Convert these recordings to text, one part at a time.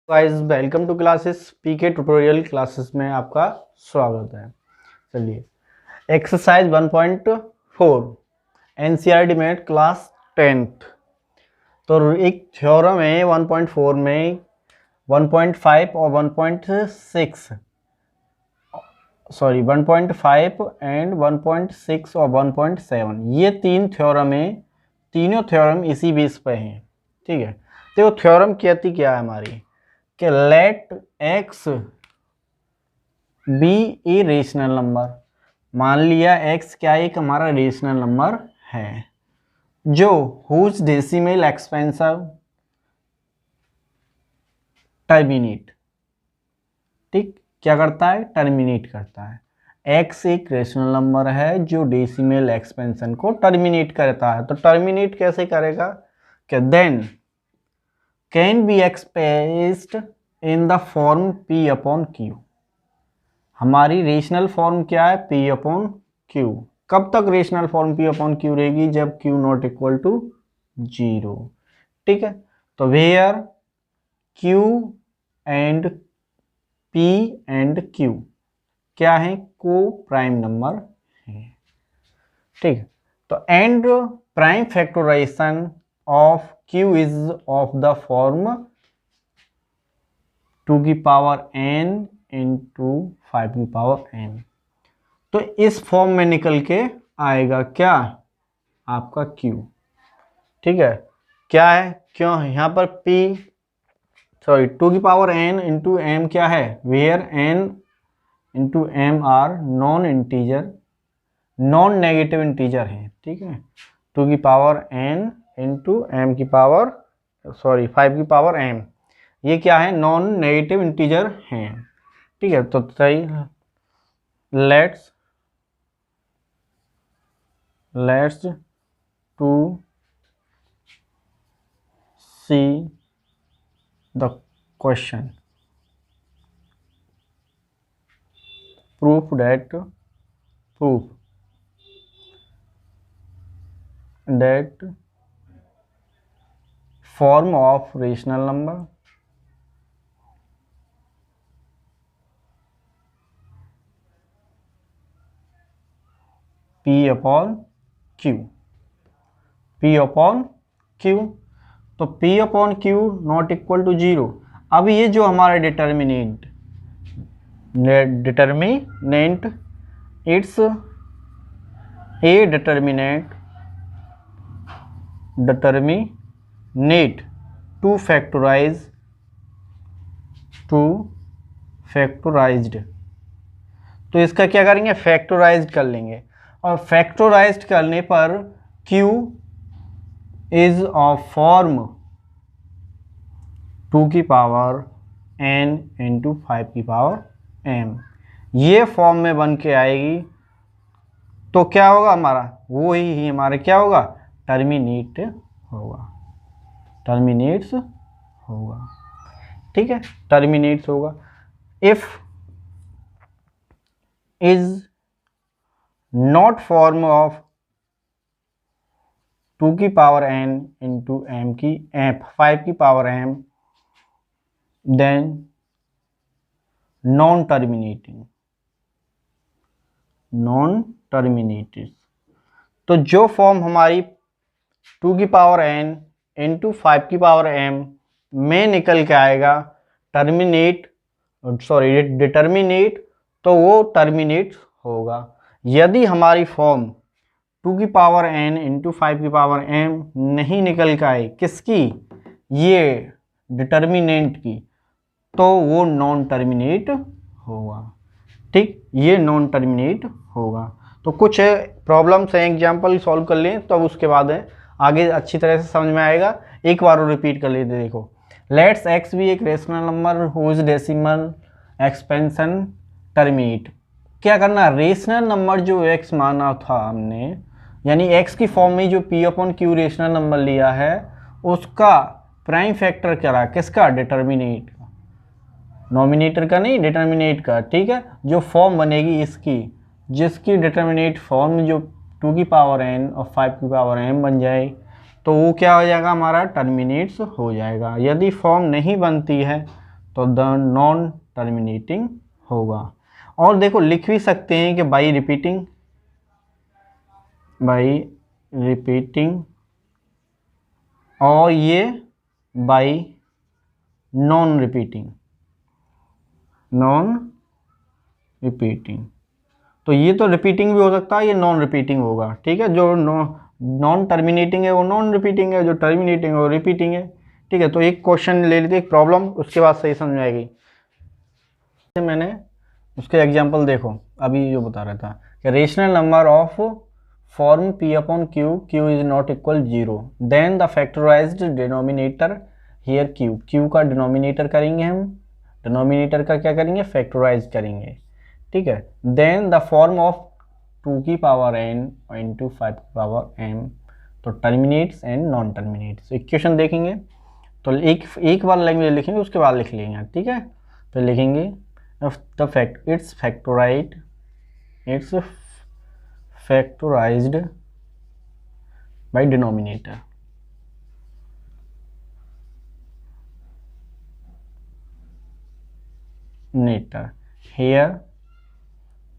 Guys welcome to classes PK tutorial classes में आपका स्वागत है। चलिए एक्सरसाइज 1.4 एनसीईआरटी में क्लास 10th। तो एक थ्योरम है 1.4 में 1.5 और 1.6 सॉरी 1.5 एंड 1.6 और 1.7 ये तीन थ्योरम है। तीनों थ्योरम इसी बेस पे हैं। ठीक है, तो थ्योरम कहती क्या है हमारी कि let x be a rational number. मान लिया x क्या एक हमारा रेशनल नंबर है जो हुज डेसिमल एक्सपेंशन टर्मिनेट। ठीक, क्या करता है? टर्मिनेट करता है। x एक रेशनल नंबर है जो डेसिमल एक्सपेंशन को टर्मिनेट करता है। तो टर्मिनेट कैसे करेगा कि then can be expressed in the form p upon q। हमारी रेशनल फॉर्म क्या है? p upon q। कब तक rational form p upon q रहेगी? जब q नॉट इक्वल टू 0। ठीक है, तो where q and p and q क्या है? को प्राइम नंबर है। ठीक है, तो and prime factorization of q is of the form 2 की पावर n इंटू 5 की पावर n। तो इस फॉर्म में निकल के आएगा क्या? आपका q। ठीक है, क्या है? क्यों यहाँ पर p 2 की पावर n इंटू m क्या है? Where n into m are non integer, non negative integer है। ठीक है, 2 की पावर n इंटू m की पावर 5 की पावर m, ये क्या है? नॉन नेगेटिव इंटीजर हैं। ठीक है, तो सही let's to see the question. Proof that form of rational number p upon q। p upon q, तो p upon q not equal to 0। अब ये जो हमारा determinant it's a determinant to factorized. तो इसका क्या करेंगे? फैक्टराइज्ड कर लेंगे, और फैक्टराइज्ड करने पर q इज ऑफ फॉर्म 2 की पावर n इंटू 5 की पावर m। ये फॉर्म में बन के आएगी तो क्या होगा हमारा? वो ही हमारा क्या होगा? टर्मिनेट्स होगा। ठीक है, टर्मिनेट्स होगा। If is not form of 2 की पावर n इंटू m की 5 की power m, then non terminating. तो जो फॉर्म हमारी 2 की पावर n इंटू 5 की पावर m में निकल के आएगा डिटर्मिनेट, तो वो टर्मिनेट होगा। यदि हमारी फॉर्म 2 की पावर n इंटू 5 की पावर m नहीं निकल के आए, किसकी? ये डिटर्मिनेंट की, तो वो नॉन टर्मिनेट होगा। ठीक, ये नॉन टर्मिनेट होगा। तो कुछ प्रॉब्लम्स हैं, एग्जाम्पल सॉल्व कर लें, तब उसके बाद आगे अच्छी तरह से समझ में आएगा। एक बार और रिपीट कर लेते। देखो, लेट्स एक्स भी एक rational number whose decimal expansion terminate. क्या करना? रेशनल नंबर जो x माना था हमने, यानी x की फॉर्म में जो p upon q rational number लिया है, उसका प्राइम फैक्टर करा किसका? डिटर्मिनेट का, नॉमिनेटर का नहीं, डिटर्मिनेट का। ठीक है, जो फॉर्म बनेगी इसकी, जिसकी डिटर्मिनेट फॉर्म जो 2 की पावर n और 5 की पावर m बन जाए, तो वो क्या हो जाएगा? हमारा टर्मिनेट्स हो जाएगा। यदि फॉर्म नहीं बनती है तो द नॉन टर्मिनेटिंग होगा। और देखो लिख भी सकते हैं कि बाई रिपीटिंग और ये बाई नॉन रिपीटिंग। तो ये तो रिपीटिंग भी हो सकता है, ये नॉन रिपीटिंग होगा। ठीक है, जो नॉन टर्मिनेटिंग है वो नॉन रिपीटिंग है, जो टर्मिनेटिंग है वो रिपीटिंग है। ठीक है, तो एक क्वेश्चन ले लेते, एक प्रॉब्लम, उसके बाद सही समझ आएगी। मैंने उसके एग्जाम्पल देखो, अभी जो बता रहा था कि rational number of form p upon q is not equal 0, then the factorized denominator here q का डिनोमिनेटर करेंगे हम, डिनोमिनेटर का क्या करेंगे, फैक्टराइज करेंगे। ठीक है, देन द फॉर्म ऑफ 2 की पावर n इंटू 5 की पावर m, तो terminates and non terminates. Equation देखेंगे तो एक बार लैंग्वेज लिखेंगे, उसके बाद लिख लेंगे। ठीक है, तो लिखेंगे it's factorized by denominator, here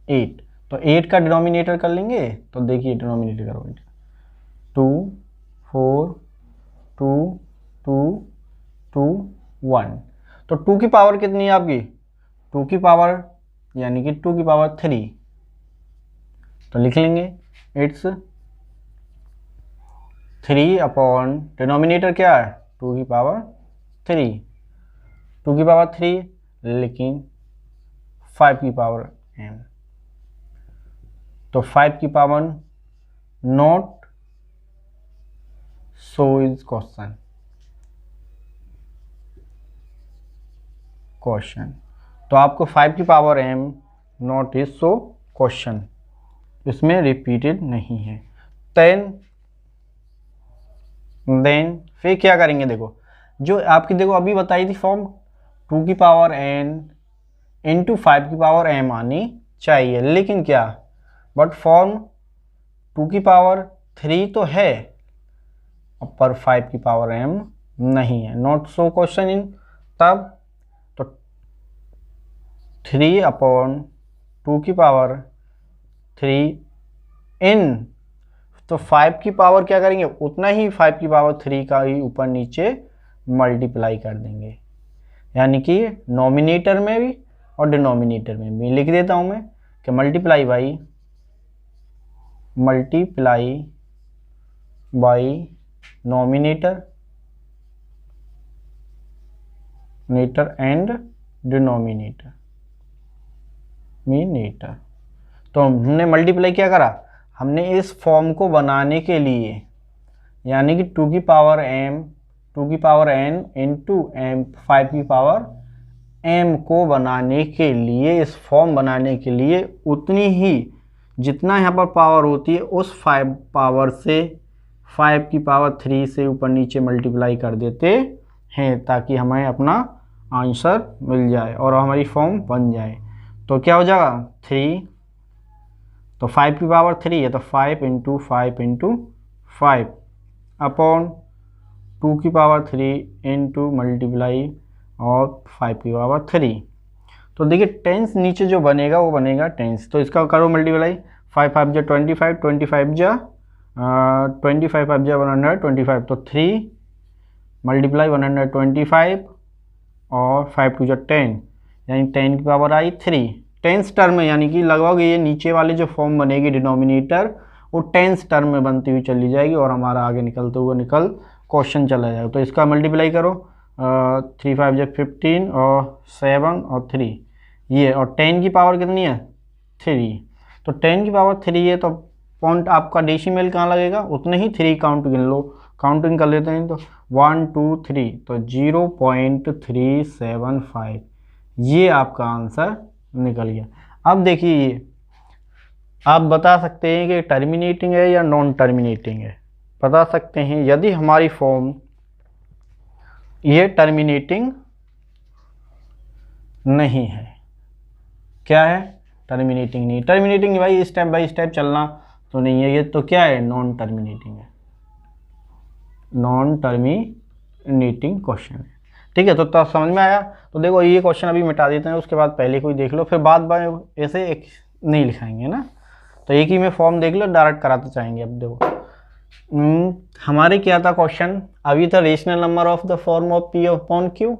8, तो 8 का डिनोमिनेटर कर लेंगे। तो देखिए डिनोमिनेटर करो 2 4 2 2 2 1, तो 2 की पावर कितनी है आपकी, 2 की पावर यानी कि 2 की पावर 3, तो लिख लेंगे इट्स 3 अपॉन डिनोमिनेटर क्या है 2 की पावर 3, 2 की पावर 3 लेकिन 5 की पावर m, तो 5 की power not so is question, तो आपको 5 की power m not is so question, इसमें रिपीटेड नहीं है। देन फिर क्या करेंगे, देखो जो आपकी देखो अभी बताई थी फॉर्म 2 की पावर n इंटू 5 की पावर m आनी चाहिए, लेकिन क्या बट फॉर्म 2 की पावर 3 तो है पर 5 की पावर m नहीं है, नॉट सो क्वेश्चन इन, तब तो 3 अपॉन 2 की पावर 3 इन, तो 5 की पावर क्या करेंगे उतना ही 5 की पावर 3 का ही ऊपर नीचे मल्टीप्लाई कर देंगे, यानी कि नॉमिनेटर में भी और डिनोमिनेटर में भी। लिख देता हूं मैं कि multiply by nominator and denominator. तो हमने मल्टीप्लाई क्या करा, हमने इस फॉर्म को बनाने के लिए यानी कि 2 की पावर n इंटू m 5 की पावर m को बनाने के लिए, इस फॉर्म बनाने के लिए उतनी ही जितना यहाँ पर पावर होती है उस 5 पावर से 5 की पावर 3 से ऊपर नीचे मल्टीप्लाई कर देते हैं, ताकि हमें अपना आंसर मिल जाए और हमारी फॉर्म बन जाए। तो क्या हो जाएगा 3, तो 5 की पावर 3 है तो 5 इंटू 5 अपॉन 2 की पावर 3 इंटू मल्टीप्लाई और 5 की पावर 3। तो देखिए टेंस नीचे जो बनेगा वो बनेगा टेंस, तो इसका करो मल्टीप्लाई, 5 5 जा 25, 25 जा 25 5 जा 125, तो 3 मल्टीप्लाई 125 और 5 2 जा 10, यानी 10 की पावर आई 3 टेंस टर्म में, यानी कि लगभग ये नीचे वाली जो फॉर्म बनेगी डिनोमिनेटर वो टेंस टर्म में बनती हुई चली जाएगी और हमारा आगे निकलते हुए क्वेश्चन चला जाएगा। तो इसका मल्टीप्लाई करो 3 5 जा 15 और 7 और 3 ये, और 10 की पावर कितनी है 3, तो 10 की पावर 3 है तो पॉइंट आपका डेसिमल कहाँ लगेगा उतने ही 3 काउंट गिन लो, काउंटिंग कर लेते हैं, तो 1 2 3 तो 0.375 ये आपका आंसर निकल गया। अब देखिए ये आप बता सकते हैं कि टर्मिनेटिंग है या नॉन टर्मिनेटिंग है, बता सकते हैं। यदि हमारी फॉर्म ये टर्मिनेटिंग नहीं है, क्या है टर्मिनेटिंग नहीं, टर्मिनेटिंग भाई स्टेप बाय स्टेप चलना तो नहीं है, ये तो क्या है नॉन टर्मिनेटिंग है, नॉन टर्मिनेटिंग क्वेश्चन है। ठीक है, तो तब समझ में आया। तो देखो ये क्वेश्चन अभी मिटा देते हैं, उसके बाद पहले कोई देख लो, फिर बाद में ऐसे एक नहीं लिखाएंगे ना, तो एक ही में फॉर्म देख लो, डायरेक्ट कराते जाएंगे। अब देखो हमारे क्या था क्वेश्चन, अभी था rational number of the form of P upon Q,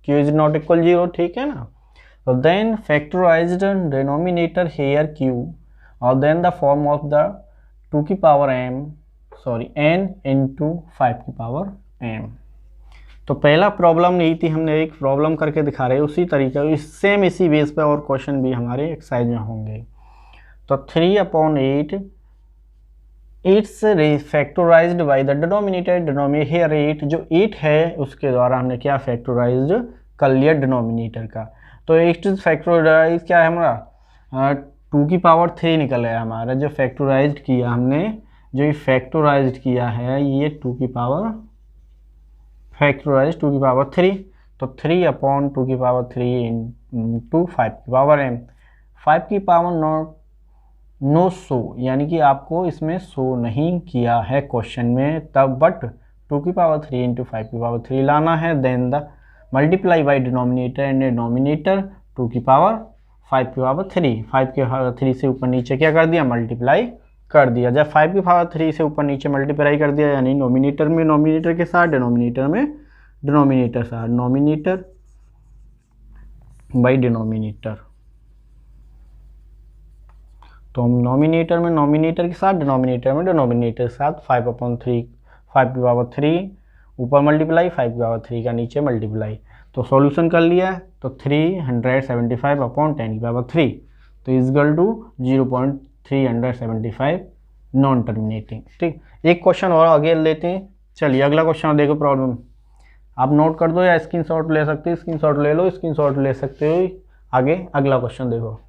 Q is not equal 0, ठीक है ना। तो then factorized denominator here Q और then the form of the 2 की power m sorry n into 5 की पावर m। तो पहला प्रॉब्लम यही थी, हमने एक प्रॉब्लम करके दिखा रहे हैं, उसी तरीके सेम इसी बेस पे और क्वेश्चन भी हमारे एक्सरसाइज में होंगे। तो 3/8 it's factorized by the denominator, denominator here 8 जो 8 है उसके द्वारा हमने क्या फैक्टराइज्ड कर लिया डिनोमिनेटर का। तो 8 फैक्टराइज क्या है हमारा 2 की पावर 3 निकल आया हमारा, जो फैक्टराइज्ड किया हमने, जो ये फैक्टराइज्ड किया है ये 2 की पावर फैक्टराइज 2 की पावर 3, तो 3/2 की पावर 3 इंटू 5 की पावर m। 5 की पावर नो शो, यानी कि आपको इसमें शो नहीं किया है क्वेश्चन में तब, बट 2 की पावर 3 इंटू 5 की पावर 3 लाना है। Then the multiply by denominator and denominator 2 की पावर 5 की पावर 3, 5 की पावर 3 से ऊपर नीचे क्या कर दिया मल्टीप्लाई कर दिया। जब 5 की पावर 3 से ऊपर नीचे मल्टीप्लाई कर दिया, यानी नोमिनेटर में नोमिनेटर के साथ, डिनोमिनेटर में डिनोमिनेटर साथ, नोमिनेटर बाई डिनोमिनेटर। तो हम नोमिनेटर में नोमिनेटर के साथ, डिनोमिनेटर में डिनोमिनेटर के साथ 5/3, 5 की पावर 3 ऊपर मल्टीप्लाई, 5 की पावर 3 का नीचे मल्टीप्लाई। तो सॉल्यूशन कर लिया, तो 375/10 की पावर 3, तो इजगल टू 0.375 नॉन टर्मिनेटिंग। ठीक, एक क्वेश्चन और आगे लेते हैं। चलिए अगला क्वेश्चन देखो, प्रॉब्लम आप नोट कर दो या स्क्रीनशॉट ले सकते हो, स्क्रीनशॉट ले लो, स्क्रीनशॉट ले सकते हो। आगे अगला क्वेश्चन देखो,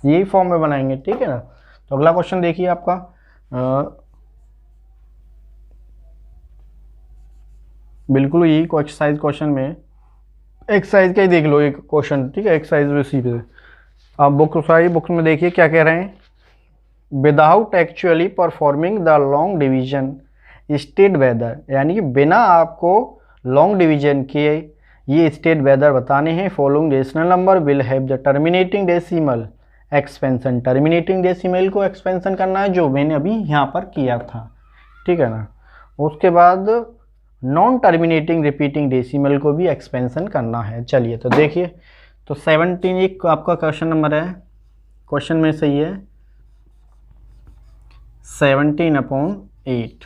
यही फॉर्म में बनाएंगे, ठीक है ना। तो अगला क्वेश्चन देखिए आपका बिल्कुल यही एक्सरसाइज क्वेश्चन में, एक्सरसाइज का ही देख लो एक क्वेश्चन, ठीक है, एक्सरसाइज में सीधे आप बुक में देखिए क्या कह रहे हैं। Without actually performing the long division state whether, यानी कि बिना आपको लॉन्ग डिवीजन के ये स्टेट वेदर बताने हैं। Following rational number will have the terminating decimal expansion, terminating decimal को एक्सपेंशन करना है जो मैंने अभी यहाँ पर किया था, ठीक है ना। उसके बाद नॉन टर्मिनेटिंग रिपीटिंग डेसिमल को भी एक्सपेंशन करना है। चलिए तो देखिए, तो 17 एक आपका क्वेश्चन नंबर है, क्वेश्चन में सही है 17/8,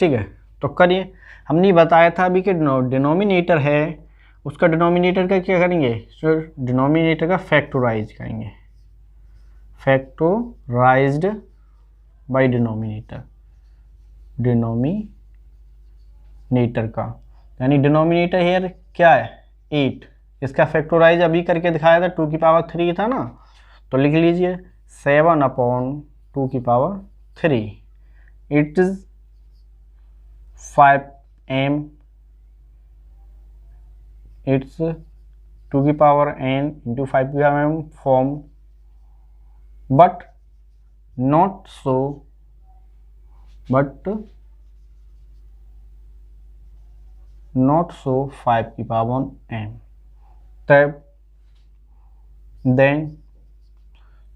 ठीक है। तो करिए, हमने बताया था अभी कि डिनोमिनेटर है, उसका डिनोमिनेटर का क्या करेंगे, डिनोमिनेटर का फैक्टराइज करेंगे, फैक्टराइज्ड बाय डिनोमिनेटर, डिनोमिनेटर का, यानी डिनोमिनेटर हेयर क्या है 8, इसका फैक्टराइज अभी करके दिखाया था, 2 की पावर 3 था ना, तो लिख लीजिए 7/2 की power 3, it is 5m, it's 2 की पावर n इंटू 5 की power m form, but not so 5 की पावर m। तब देन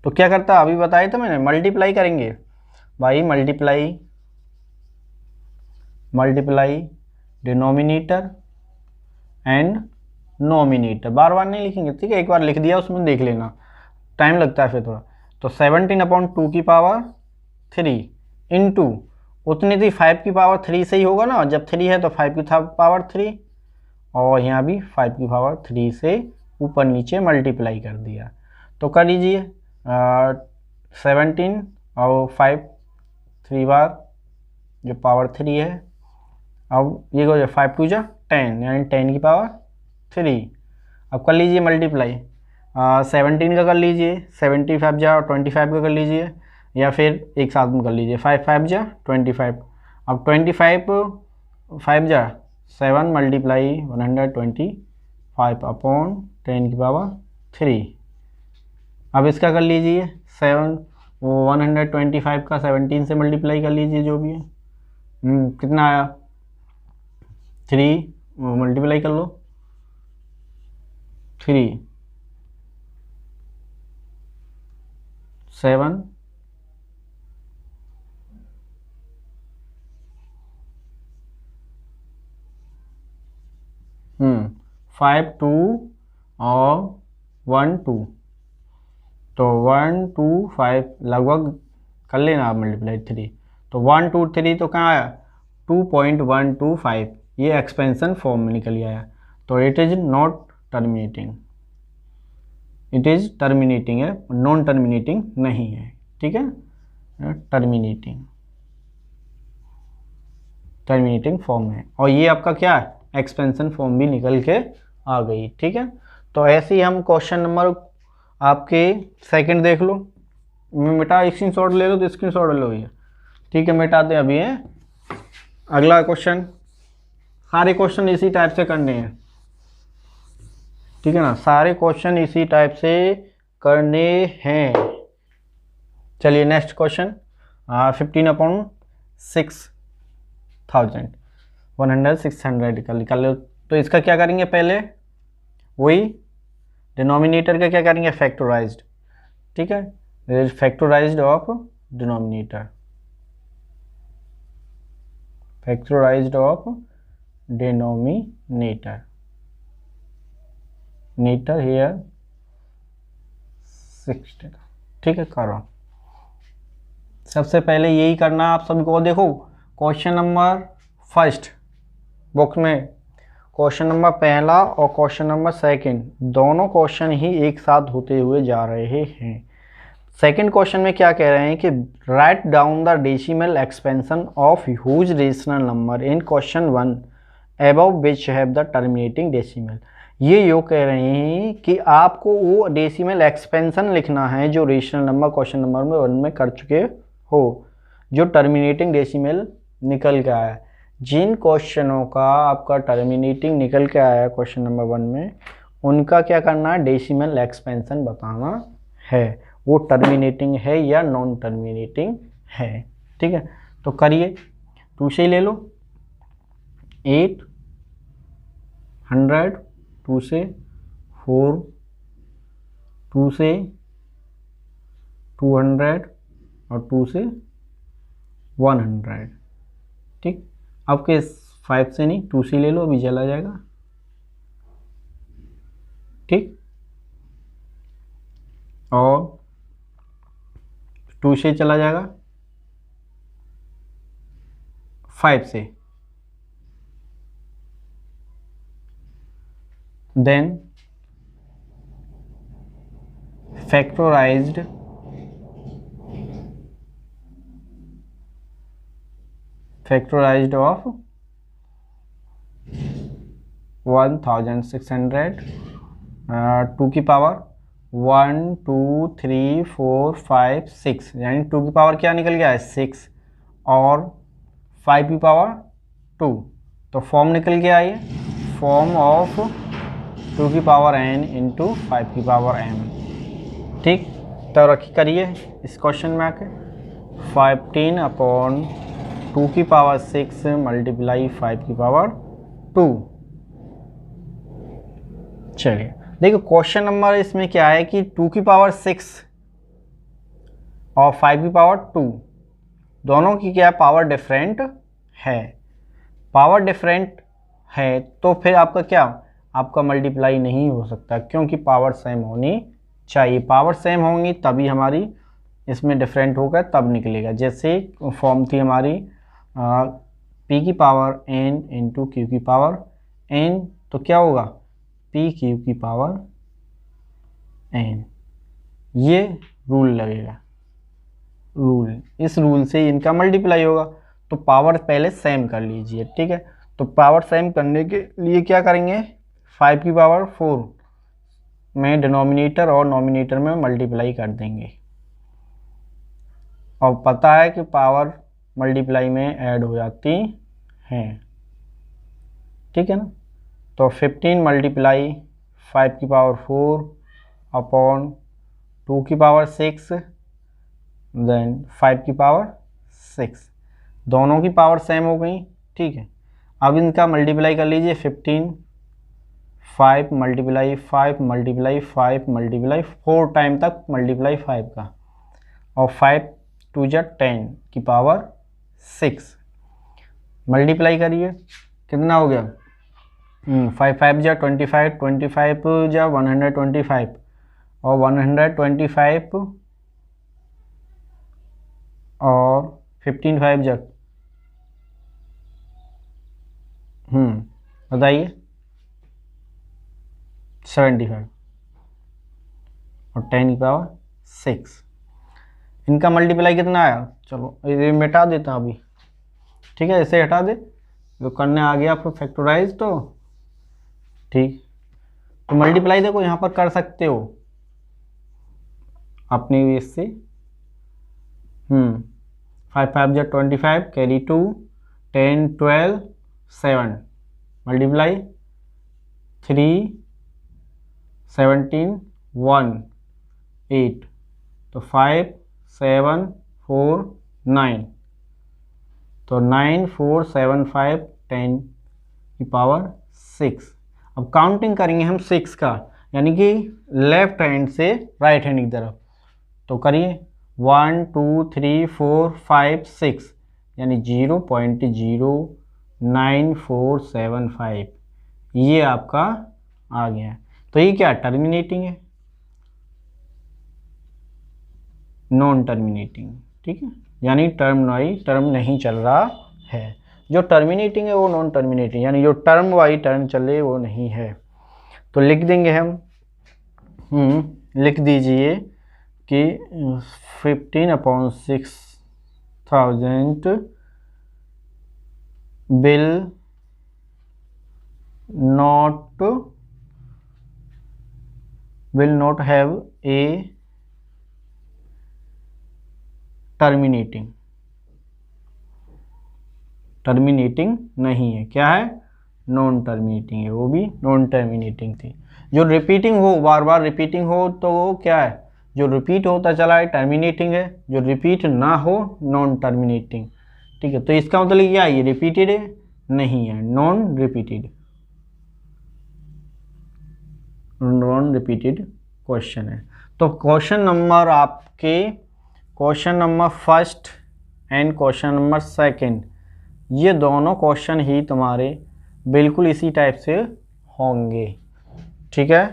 तो क्या करता है, अभी बताया था मैंने, मल्टीप्लाई करेंगे भाई, मल्टीप्लाई डिनोमिनेटर एंड नोमिनेटर, बार बार नहीं लिखेंगे, ठीक है, एक बार लिख दिया उसमें देख लेना, टाइम लगता है फिर थोड़ा। तो 17/2 की पावर 3 इंटू उतनी थी 5 की पावर 3 से ही होगा ना, जब 3 है तो 5 की पावर 3, और यहाँ भी 5 की पावर 3 से ऊपर नीचे मल्टीप्लाई कर दिया। तो कर लीजिए 17 और 5 3 बार जो पावर 3 है, अब ये हो जाए 5 2 जा 10, यानी 10 की पावर 3। अब कर लीजिए मल्टीप्लाई 17 का कर लीजिए, 75 जा 25 का कर लीजिए, या फिर एक साथ में कर लीजिए 5 5 जा 25। अब 25 5 जा 7 मल्टीप्लाई 125/10 की पावर 3, अब इसका कर लीजिए 125 का 17 से मल्टीप्लाई कर लीजिए जो भी है। कितना आया 3, मल्टीप्लाई कर लो 3 7 5 2 और 1 2, तो 1 2 5 लगभग कर लेना आप मल्टीप्लाई 3, तो 1 2 3 तो कहाँ आया 2.125, ये एक्सपेंशन फॉर्म में निकल आया। तो it is not terminating, it is terminating है, नॉन टर्मिनेटिंग नहीं है, ठीक है। टर्मिनेटिंग फॉर्म है, और ये आपका क्या है एक्सपेंशन फॉर्म भी निकल के आ गई, ठीक है। तो ऐसे ही हम क्वेश्चन नंबर आपके सेकंड देख लो, मिटा स्क्रीनशॉट ले लो तो स्क्रीनशॉट ले लो भैया, ठीक है, मिटाते अभी हैं। अगला क्वेश्चन, सारे क्वेश्चन इसी टाइप से करने हैं, ठीक है ना, सारे क्वेश्चन इसी टाइप से करने हैं। चलिए नेक्स्ट क्वेश्चन, 15/6,100 का निकाल लो। तो इसका क्या करेंगे, पहले वही डिनोमिनेटर का क्या करेंगे फैक्टराइज्ड, ठीक है, factorized of denominator, factorized of denominator, meter here 60, ठीक है। करो सबसे पहले यही करना आप सभी को। देखो क्वेश्चन नंबर फर्स्ट बुक में क्वेश्चन नंबर पहला और क्वेश्चन नंबर सेकंड दोनों क्वेश्चन ही एक साथ होते हुए जा रहे हैं। सेकंड क्वेश्चन में क्या कह रहे हैं कि write down the decimal expansion of huge rational number in question 1 above which have the terminating decimal. ये यो कह रहे हैं कि आपको वो डेसिमल एक्सपेंशन लिखना है जो रेशनल नंबर क्वेश्चन नंबर में 1 में कर चुके हो, जो टर्मिनेटिंग डेसिमल निकल के आया। जिन क्वेश्चनों का आपका टर्मिनेटिंग निकल के आया क्वेश्चन नंबर 1 में, उनका क्या करना है डेसिमल एक्सपेंशन बताना है, वो टर्मिनेटिंग है या नॉन टर्मिनेटिंग है, ठीक है। तो करिए 2 से ही ले लो, 8 100, 2 से 4, 2 से 200 और 2 से 100, ठीक। अब के 5 से नहीं 2 से ले लो, अभी चला जाएगा, ठीक। और 2 से चला जाएगा 5 से, देन फैक्टराइज्ड ऑफ 1600 2 की पावर 1 2 3 4 5 6, यानी 2 की पावर क्या निकल गया है 6 और 5 की पावर 2, तो फॉर्म निकल गया ये फॉर्म ऑफ 2 की पावर n इंटू 5 की पावर m, ठीक। तो रखी करिए इस क्वेश्चन में आके 15/2 की पावर 6 मल्टीप्लाई 5 की पावर 2। चलिए देखो क्वेश्चन नंबर इसमें क्या है कि 2 की पावर 6 और 5 की पावर 2 दोनों की क्या पावर डिफरेंट है, पावर डिफरेंट है तो फिर आपका क्या आपका मल्टीप्लाई नहीं हो सकता, क्योंकि पावर सेम होनी चाहिए, पावर सेम होंगी तभी हमारी इसमें डिफरेंट होगा तब निकलेगा। जैसे फॉर्म थी हमारी p की पावर n इंटू क्यू की पावर n, तो क्या होगा p क्यू की पावर n, ये रूल लगेगा, रूल, इस रूल से इनका मल्टीप्लाई होगा। तो पावर पहले सेम कर लीजिए, ठीक है। तो पावर सेम करने के लिए क्या करेंगे 5 की पावर 4 में डिनोमिनेटर और नोमिनेटर में मल्टीप्लाई कर देंगे, और पता है कि पावर मल्टीप्लाई में ऐड हो जाती हैं, ठीक है ना। तो 15 मल्टीप्लाई 5 की पावर 4 अपॉन 2 की पावर 6 देन 5 की पावर 6, दोनों की पावर सेम हो गई, ठीक है। अब इनका मल्टीप्लाई कर लीजिए 15, 5 मल्टीप्लाई 5 मल्टीप्लाई 5 मल्टीप्लाई 4 टाइम तक मल्टीप्लाई 5 का, और 5 2 जा 10 की पावर 6 मल्टीप्लाई करिए, कितना हो गया 5 5 जा 25, 25 जा 125, और 125 और 15 5 जा बताइए 75 और 10 की पावर 6, इनका मल्टीप्लाई कितना आया, चलो ये मिटा देता हूँ अभी, ठीक है, इसे हटा दे, जो करने आ गया आपको फैक्टराइज, तो ठीक, तो मल्टीप्लाई देखो यहाँ पर कर सकते हो अपनी बेस से, 5 5 जा 25 कैरी 2 10 12 7 मल्टीप्लाई 3 17 1 8, तो 5 7 4 9, तो 9 4 7 5 10 की पावर 6। अब काउंटिंग करेंगे हम 6 का, यानी कि लेफ्ट हैंड से राइट हैंड की तरफ, तो करिए 1 2 3 4 5 6, यानी 0.09475, ये आपका आ गया। तो ये क्या टर्मिनेटिंग है, नॉन टर्मिनेटिंग, ठीक है, यानी टर्म नहीं चल रहा है। जो टर्मिनेटिंग है वो नॉन टर्मिनेटिंग, यानी जो टर्म वाई टर्म चले वो नहीं है। तो लिख देंगे हम, लिख दीजिए कि 15/6000 will not have a terminating नहीं है, क्या है, नॉन टर्मिनेटिंग है, वो भी नॉन टर्मिनेटिंग थी। जो रिपीटिंग हो, बार बार रिपीटिंग हो, तो वो क्या है, जो रिपीट होता चला है टर्मिनेटिंग है, जो रिपीट ना हो नॉन टर्मिनेटिंग, ठीक है। तो इसका मतलब क्या है, ये रिपीटेड है नहीं है, नॉन रिपीटेड क्वेश्चन है। तो question number first and question number second, ये दोनों क्वेश्चन ही तुम्हारे बिल्कुल इसी टाइप से होंगे, ठीक है।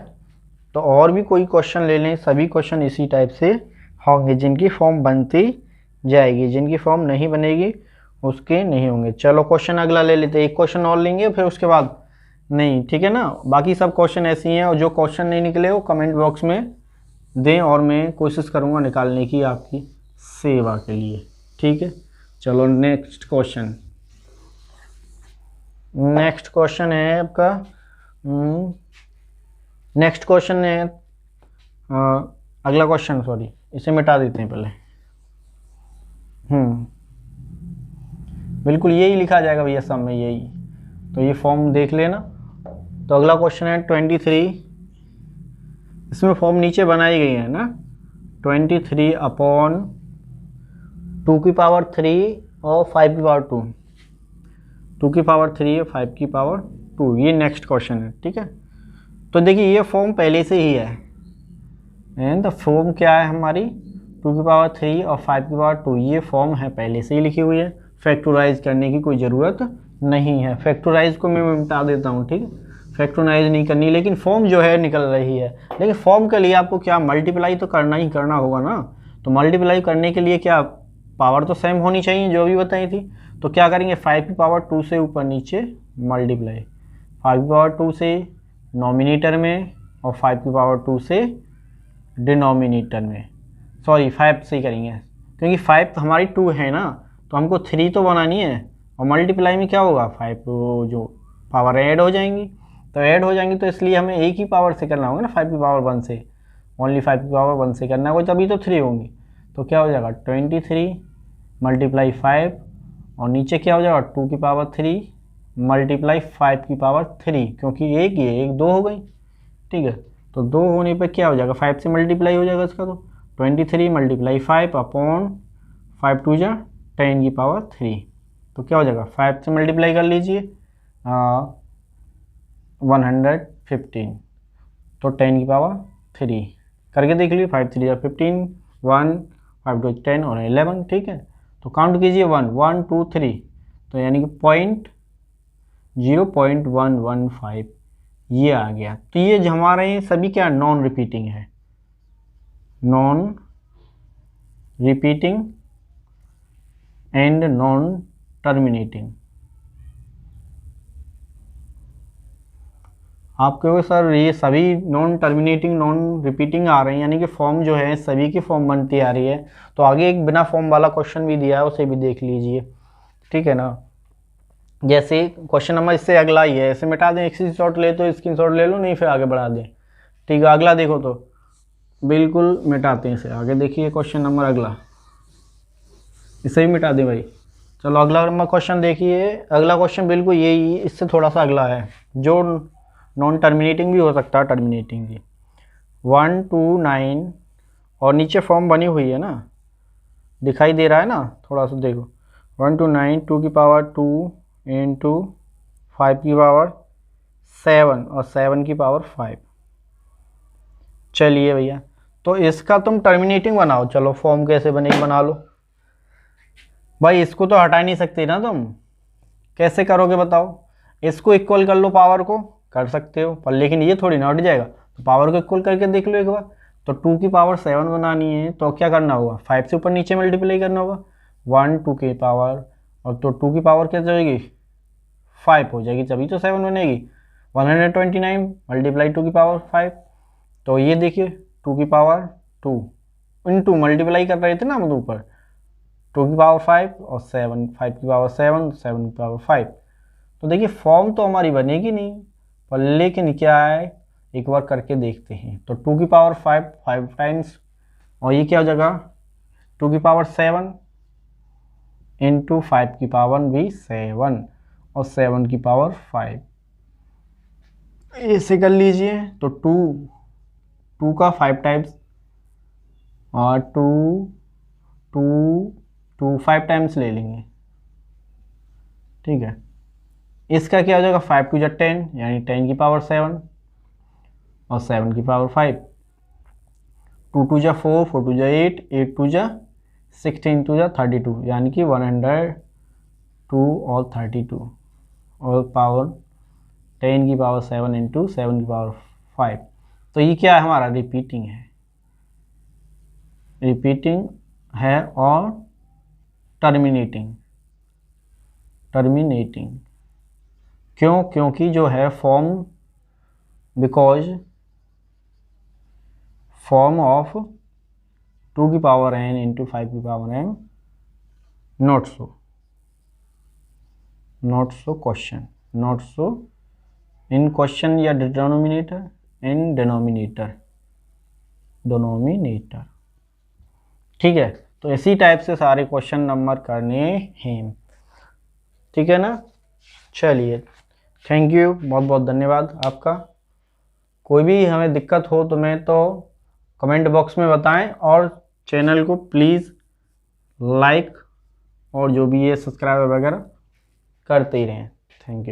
तो और भी कोई क्वेश्चन ले लें, सभी क्वेश्चन इसी टाइप से होंगे, जिनकी फॉर्म बनती जाएगी, जिनकी फॉर्म नहीं बनेगी उसके नहीं होंगे। चलो क्वेश्चन अगला ले लेते, एक क्वेश्चन और लेंगे फिर उसके बाद नहीं, ठीक है ना। बाकी सब क्वेश्चन ऐसे ही हैं, और जो क्वेश्चन नहीं निकले वो कमेंट बॉक्स में दें, और मैं कोशिश करूँगा निकालने की आपकी सेवा के लिए, ठीक है। चलो नेक्स्ट क्वेश्चन है आपका, नेक्स्ट क्वेश्चन है अगला क्वेश्चन, सॉरी इसे मिटा देते हैं पहले, बिल्कुल यही लिखा जाएगा भैया सब में यही, तो ये फॉर्म देख लेना। तो अगला क्वेश्चन है 23, इसमें फॉर्म नीचे बनाई गई है ना, 23/2 की पावर 3 और 5 की पावर 2, 2 की पावर 3 और 5 की पावर 2, ये नेक्स्ट क्वेश्चन है, ठीक है। तो देखिए ये फॉर्म पहले से ही है, एंड फॉर्म क्या है हमारी 2 की पावर 3 और 5 की पावर 2, ये फॉर्म है पहले से ही लिखी हुई है, फैक्टराइज करने की कोई ज़रूरत नहीं है। फैक्टराइज को मैं मिटा देता हूँ, ठीक है, फैक्टराइज नहीं करनी, लेकिन फॉर्म जो है निकल रही है। लेकिन फॉर्म के लिए आपको क्या मल्टीप्लाई तो करना ही करना होगा ना, तो मल्टीप्लाई करने के लिए क्या पावर तो सेम होनी चाहिए, जो भी बताई थी। तो क्या करेंगे, 5 की पावर 2 से ऊपर नीचे मल्टीप्लाई, 5 की पावर 2 से नॉमिनेटर में और 5 की पावर 2 से डिनोमिनेटर में, सॉरी 5 से ही करेंगे, क्योंकि 5 तो हमारी 2 है ना, तो हमको 3 तो बनानी है, और मल्टीप्लाई में क्या होगा 5 जो पावर ऐड हो जाएंगी, तो इसलिए हमें एक ही पावर से करना होगा ना, 5 की पावर 1 से, ओनली 5 की पावर 1 से करना होगा, तभी तो 3 होंगी। तो क्या हो जाएगा 23 मल्टीप्लाई 5, और नीचे क्या हो जाएगा 2 की पावर 3 मल्टीप्लाई 5 की पावर 3, क्योंकि एक 2 हो गई, ठीक है। तो 2 होने पर क्या हो जाएगा, 5 से मल्टीप्लाई हो जाएगा इसका, तो 23 मल्टीप्लाई 5 अपॉन 5 टू जा 10 की पावर 3। तो क्या हो जाएगा, 5 से मल्टीप्लाई कर लीजिए 115, तो 10 की पावर 3 करके देख लीजिए। 5 3 15, 1 5 2 10 और 11, ठीक है। तो काउंट कीजिए 1 1 2 3, तो यानी कि 0.115 ये आ गया। तो ये जो हमारे सभी क्या नॉन रिपीटिंग है, non repeating and non terminating. आप कहोगे सर ये सभी नॉन टर्मिनेटिंग नॉन रिपीटिंग आ रहे हैं, यानी कि फॉर्म जो है सभी की फॉर्म बनती आ रही है। तो आगे एक बिना फॉर्म वाला क्वेश्चन भी दिया है, उसे भी देख लीजिए, ठीक है ना। जैसे क्वेश्चन नंबर इससे अगला ही है, ऐसे मिटा दें, स्क्रीनशॉट ले तो स्क्रीनशॉट ले लो, नहीं फिर आगे बढ़ा दें, ठीक है। अगला देखो तो बिल्कुल मिटाते हैं इसे, आगे देखिए क्वेश्चन नंबर अगला, इसे भी मिटा दें भाई। चलो अगला नंबर क्वेश्चन देखिए। अगला क्वेश्चन बिल्कुल यही, इससे थोड़ा सा अगला है, जो नॉन टर्मिनेटिंग भी हो सकता है, टर्मिनेटिंग भी। 1 2 9 और नीचे फॉर्म बनी हुई है ना, दिखाई दे रहा है ना, थोड़ा सा देखो। 1 2 9 2 की पावर 2 इंटू 5 की पावर 7 और 7 की पावर 5। चलिए भैया, तो इसका तुम टर्मिनेटिंग बनाओ। चलो फॉर्म कैसे बनेगी बना लो भाई। इसको तो हटा नहीं सकते ना तुम, कैसे करोगे बताओ। इसको इक्वल कर लो, पावर को कर सकते हो, पर लेकिन ये थोड़ी ना हट जाएगा। तो पावर को इक्वल करके देख लो एक बार। तो 2 की पावर 7 बनानी है, तो क्या करना होगा, 5 से ऊपर नीचे मल्टीप्लाई करना होगा। 1 2 की पावर, और तो 2 की पावर क्या जाएगी, 5 हो जाएगी, तभी तो 7 बनेगी। 129 मल्टीप्लाई 2 की पावर 5। तो ये देखिए 2 की पावर 2 इंटू मल्टीप्लाई कर रहे थे ना हम ऊपर, 2 की पावर 5 और 7, 5 की पावर 7, 7 की पावर 5। तो देखिए फॉर्म तो हमारी बनेगी नहीं, पर लेकिन क्या है, एक बार करके देखते हैं। तो 2 की पावर 5 5 टाइम्स, और ये क्या हो जाएगा 2 की पावर 7 इंटू 5 की पावर भी 7 और 7 की पावर 5, ऐसे कर लीजिए। तो 2 का 5 टाइम्स, और 2 2 5 टाइम्स ले लेंगे, ठीक है। इसका क्या हो जाएगा 5 टू जा 10, यानी 10 की पावर 7 और 7 की पावर 5। 2 टू जा 4, 4 टू जा 8, 8 टू जा 16 टू जा 32, यानी कि 102 और 32, और पावर 10 की पावर 7 इंटू 7 की पावर 5। तो ये क्या है हमारा, रिपीटिंग है, रिपीटिंग है और टर्मिनेटिंग, टर्मिनेटिंग क्यों, क्योंकि जो है फॉर्म, बिकॉज फॉर्म ऑफ 2 की पावर n इंटू 5 की power m not so question, not so in question या डिनोमिनेटर, इन डिनोमिनेटर, ठीक है। तो इसी टाइप से सारे क्वेश्चन नंबर करने हैं, ठीक है ना। चलिए थैंक यू, बहुत बहुत धन्यवाद आपका। कोई भी हमें दिक्कत हो तो मैं तो कमेंट बॉक्स में बताएं, और चैनल को प्लीज़ लाइक और जो भी है सब्सक्राइब वगैरह करते ही रहें। Thank you.